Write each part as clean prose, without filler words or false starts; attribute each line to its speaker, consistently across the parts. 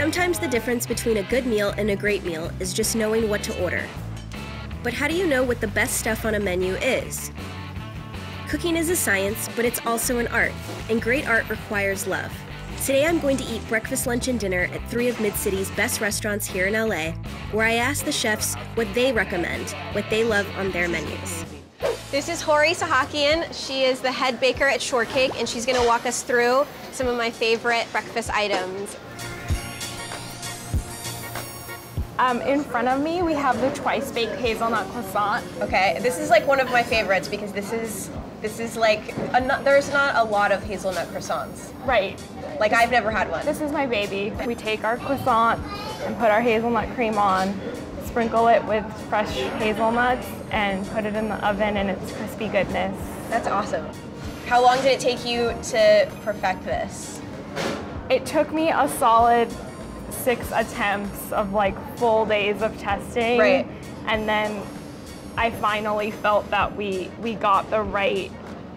Speaker 1: Sometimes the difference between a good meal and a great meal is just knowing what to order. But how do you know what the best stuff on a menu is? Cooking is a science, but it's also an art, and great art requires love. Today I'm going to eat breakfast, lunch, and dinner at 3 of Mid-City's best restaurants here in LA, where I ask the chefs what they recommend, what they love on their menus. This is Hori Sahakian. She is the head baker at Shortcake, and she's gonna walk us through some of my favorite breakfast items.
Speaker 2: In front of me, we have the twice-baked hazelnut croissant.
Speaker 3: Okay, this is like one of my favorites because this is like, there's not a lot of hazelnut croissants.
Speaker 2: Right.
Speaker 3: Like, I've never had one.
Speaker 2: This is my baby. We take our croissant and put our hazelnut cream on, sprinkle it with fresh hazelnuts, and put it in the oven, and it's crispy goodness.
Speaker 3: That's awesome. How long did it take you to perfect this?
Speaker 2: It took me a solid 6 attempts of like full days of testing.
Speaker 3: Right.
Speaker 2: And then I finally felt that we got the right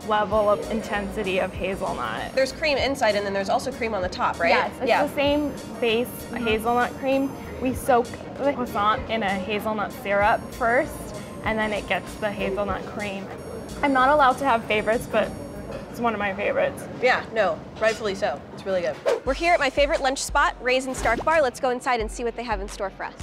Speaker 2: level of intensity of hazelnut.
Speaker 3: There's cream inside and then there's also cream on the top, right?
Speaker 2: Yes, it's the same base hazelnut cream. We soak the croissant in a hazelnut syrup first, and then it gets the hazelnut cream. I'm not allowed to have favorites, but it's one of my favorites.
Speaker 3: Yeah, no, rightfully so. It's really good. We're here at my favorite lunch spot, Raisin Stark Bar. Let's go inside and see what they have in store for us.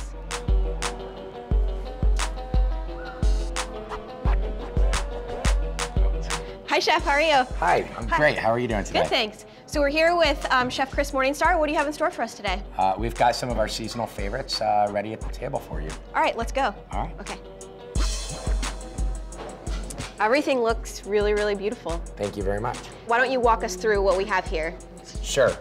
Speaker 3: Hi, Chef, how are you?
Speaker 4: Hi, I'm great. How are you doing today?
Speaker 3: Good, thanks. So we're here with Chef Chris Morningstar. What do you have in store for us today?
Speaker 4: We've got some of our seasonal favorites ready at the table for you.
Speaker 3: All right, let's go.
Speaker 4: All right.
Speaker 3: Okay. Everything looks really, really beautiful.
Speaker 4: Thank you very much.
Speaker 3: Why don't you walk us through what we have here?
Speaker 4: Sure.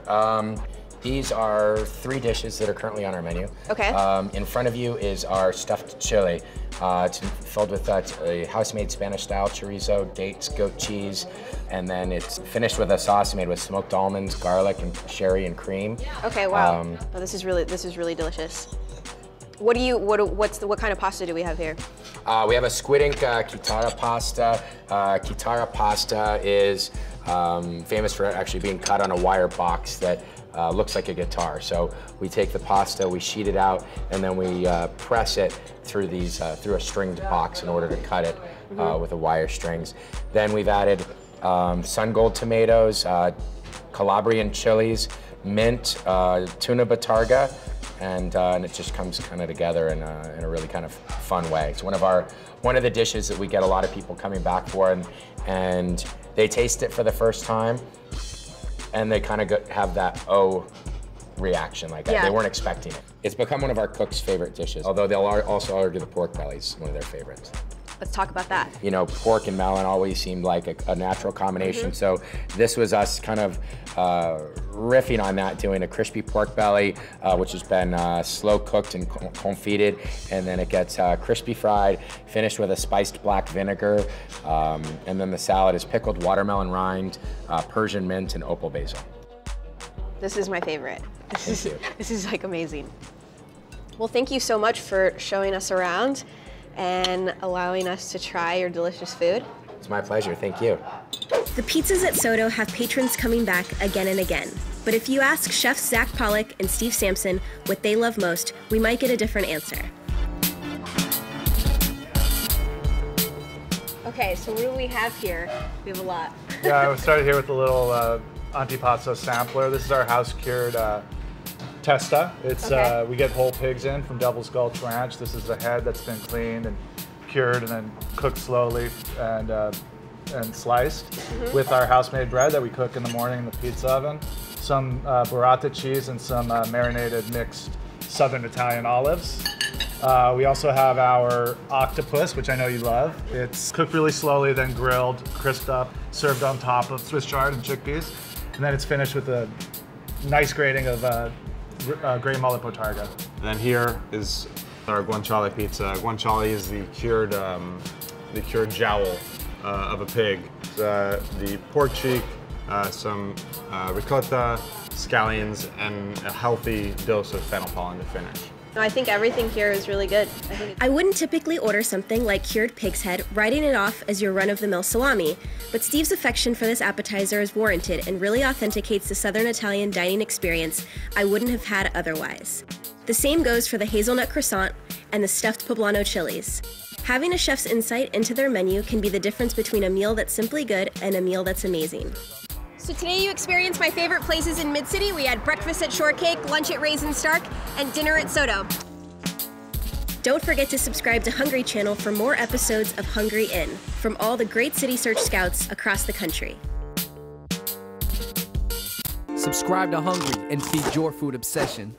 Speaker 4: These are 3 dishes that are currently on our menu.
Speaker 3: Okay.
Speaker 4: In front of you is our stuffed chili. It's filled with a house-made Spanish-style chorizo, dates, goat cheese, and then it's finished with a sauce made with smoked almonds, garlic, and sherry and cream.
Speaker 3: Okay, wow. Oh, this is really delicious. What kind of pasta do we have here?
Speaker 4: We have a squid ink chitara pasta. Chitara pasta is famous for actually being cut on a wire box that looks like a guitar. So we take the pasta, we sheet it out, and then we press it through through a stringed box in order to cut it with the wire strings. Then we've added sun gold tomatoes, Calabrian chilies, mint, tuna batarga, and it just comes kind of together in a really kind of fun way. It's one of the dishes that we get a lot of people coming back for, and they taste it for the first time, and they kind of have that reaction, like they weren't expecting it. It's become one of our cooks' favorite dishes, although they'll also order the pork bellies, one of their favorites.
Speaker 3: Let's talk about that.
Speaker 4: You know, pork and melon always seemed like a natural combination, so this was us kind of riffing on that, doing a crispy pork belly, which has been slow cooked and confited, and then it gets crispy fried, finished with a spiced black vinegar, and then the salad is pickled watermelon rind, Persian mint, and opal basil.
Speaker 3: This is my favorite.
Speaker 4: Thank you.
Speaker 3: This is like amazing. Well, thank you so much for showing us around and allowing us to try your delicious food.
Speaker 4: It's my pleasure, thank you.
Speaker 1: The pizzas at Soto have patrons coming back again and again. But if you ask Chefs Zach Pollock and Steve Sampson what they love most, we might get a different answer.
Speaker 3: Okay, so what do we have here? We have a lot.
Speaker 5: Yeah, I started here with a little antipasto sampler. This is our house-cured testa. It's we get whole pigs in from Devil's Gulch Ranch. This is the head that's been cleaned and cured and then cooked slowly and sliced with our house-made bread that we cook in the morning in the pizza oven. Some burrata cheese and some marinated mixed Southern Italian olives. We also have our octopus, which I know you love. It's cooked really slowly, then grilled, crisped up, served on top of Swiss chard and chickpeas. And then it's finished with a nice grating of gray mullet botarga.
Speaker 6: And then here is our guanciale pizza. Guanciale is the cured jowl of a pig. The pork cheek, some ricotta, scallions, and a healthy dose of fennel pollen to finish.
Speaker 3: No, I think everything here is really good.
Speaker 1: I wouldn't typically order something like cured pig's head, writing it off as your run-of-the-mill salami, but Steve's affection for this appetizer is warranted and really authenticates the Southern Italian dining experience I wouldn't have had otherwise. The same goes for the hazelnut croissant and the stuffed poblano chilies. Having a chef's insight into their menu can be the difference between a meal that's simply good and a meal that's amazing.
Speaker 3: So today you experienced my favorite places in Mid-City. We had breakfast at Shortcake, lunch at Raisin Stark, and dinner at Soto.
Speaker 1: Don't forget to subscribe to Hungry Channel for more episodes of Hungry In from all the great City Search Scouts across the country.
Speaker 7: Subscribe to Hungry and feed your food obsession.